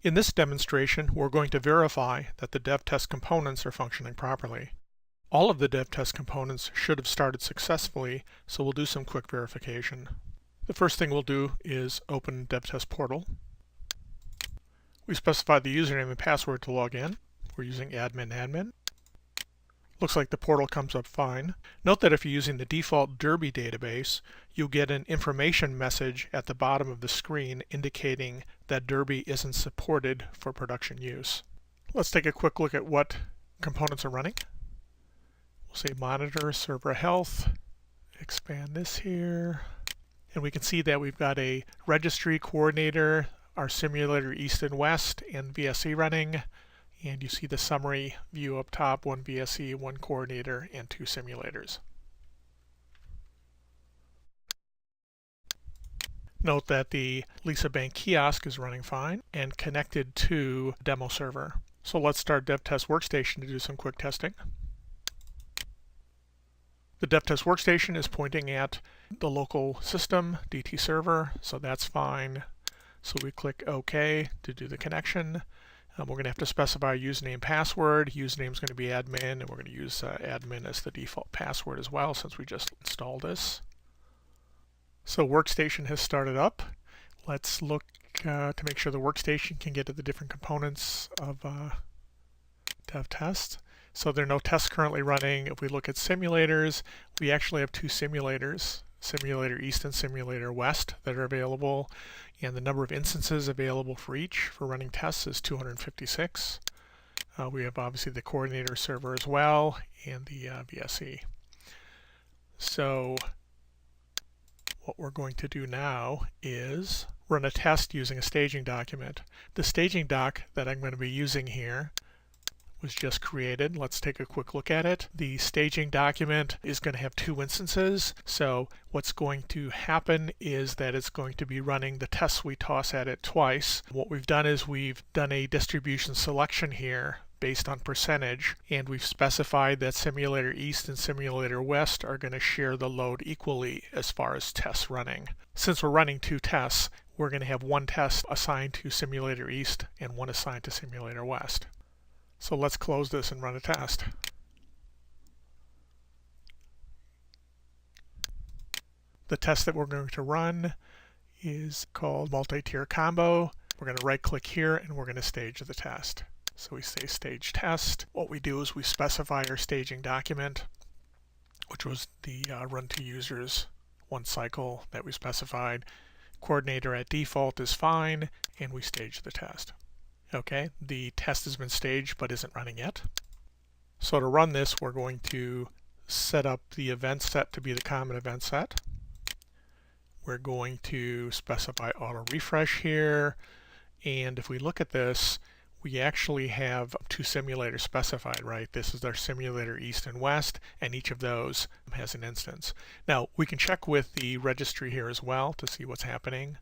In this demonstration, we're going to verify that the DevTest components are functioning properly. All of the DevTest components should have started successfully, so we'll do some quick verification. The first thing we'll do is open DevTest portal. We specify the username and password to log in. We're using admin. Looks like the portal comes up fine. Note that if you're using the default Derby database, you'll get an information message at the bottom of the screen indicating that Derby isn't supported for production use. Let's take a quick look at what components are running. We'll say monitor server health, expand this here, and we can see that we've got a registry coordinator, our simulator east and west, and VSE running. And you see the summary view up top, 1 VSE, 1 coordinator, and 2 simulators. Note that the Lisa Bank kiosk is running fine and connected to demo server. So let's start DevTest Workstation to do some quick testing. The DevTest Workstation is pointing at the local system, DT server, so that's fine. So we click OK to do the connection. We're going to have to specify username and password. Username is going to be admin, and we're going to use admin as the default password as well since we just installed this. So Workstation has started up. Let's look to make sure the Workstation can get to the different components of DevTest. So there are no tests currently running. If we look at simulators, we actually have 2 simulators, Simulator East and Simulator West, that are available. And the number of instances available for each for running tests is 256. We have obviously the coordinator server as well and the VSE. So what we're going to do now is run a test using a staging document. The staging doc that I'm going to be using here was just created. Let's take a quick look at it. The staging document is going to have 2 instances. So what's going to happen is that it's going to be running the tests we toss at it twice. What we've done is we've done a distribution selection here based on percentage, and we've specified that Simulator East and Simulator West are going to share the load equally as far as tests running. Since we're running 2 tests, we're going to have 1 test assigned to Simulator East and 1 assigned to Simulator West. So let's close this and run a test. The test that we're going to run is called multi-tier combo. We're going to right-click here and we're going to stage the test. So we say stage test. What we do is we specify our staging document, which was the run to users 1 cycle that we specified. Coordinator at default is fine, and we stage the test. Okay, the test has been staged but isn't running yet. So to run this, we're going to set up the event set to be the common event set. We're going to specify auto refresh here, and if we look at this, we actually have 2 simulators specified, right? This is our Simulator East and West, and each of those has an instance. Now, we can check with the registry here as well to see what's happening.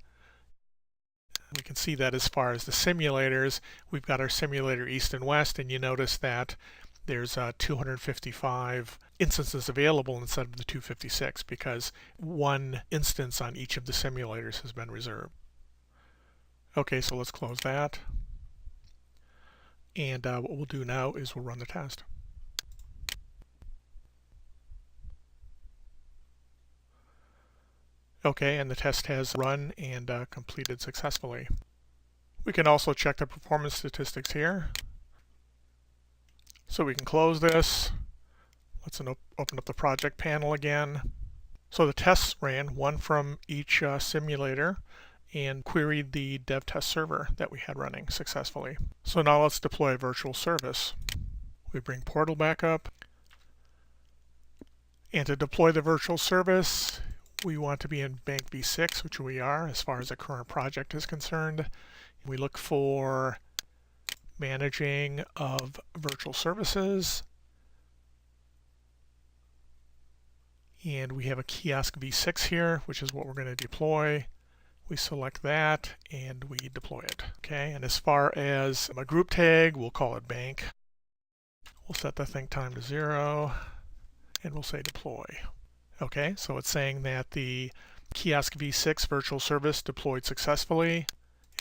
We can see that as far as the simulators, we've got our Simulator East and West, and you notice that there's 255 instances available instead of the 256 because 1 instance on each of the simulators has been reserved. Okay, so let's close that. And what we'll do now is we'll run the test. Okay, and the test has run and completed successfully. We can also check the performance statistics here. So we can close this. Let's open up the project panel again. So the tests ran, 1 from each simulator, and queried the DevTest server that we had running successfully. So now let's deploy a virtual service. We bring Portal back up. And to deploy the virtual service, we want to be in Bank V6, which we are as far as the current project is concerned. We look for managing of virtual services. And we have a kiosk V6 here, which is what we're going to deploy. We select that and we deploy it. Okay, and as far as a group tag, we'll call it bank. We'll set the think time to 0, and we'll say deploy. Okay, so it's saying that the Kiosk v6 virtual service deployed successfully.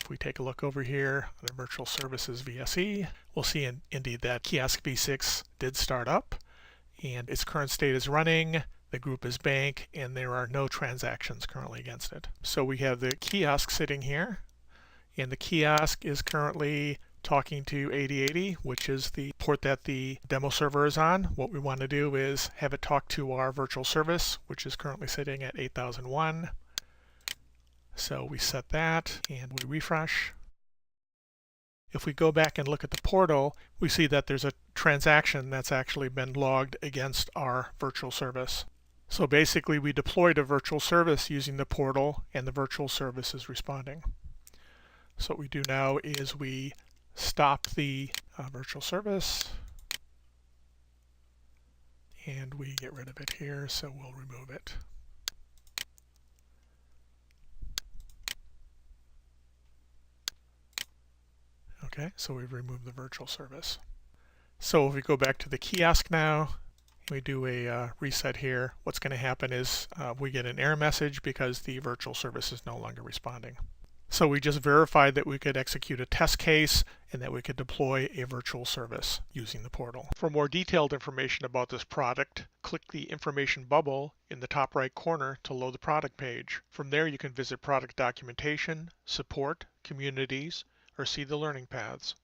If we take a look over here under virtual services VSE, we'll see indeed that Kiosk v6 did start up, and its current state is running. The group is bank, and there are no transactions currently against it. So we have the kiosk sitting here, and the kiosk is currently talking to 8080, which is the port that the demo server is on. What we want to do is have it talk to our virtual service, which is currently sitting at 8001. So we set that, and we refresh. If we go back and look at the portal, we see that there's a transaction that's actually been logged against our virtual service. So basically, we deployed a virtual service using the portal, and the virtual service is responding. So what we do now is we stop the virtual service, and we get rid of it here, so we'll remove it. Okay, so we've removed the virtual service. So if we go back to the kiosk now, we do a reset here, what's going to happen is we get an error message because the virtual service is no longer responding. So we just verified that we could execute a test case and that we could deploy a virtual service using the portal. For more detailed information about this product, click the information bubble in the top right corner to load the product page. From there you can visit product documentation, support, communities, or see the learning paths.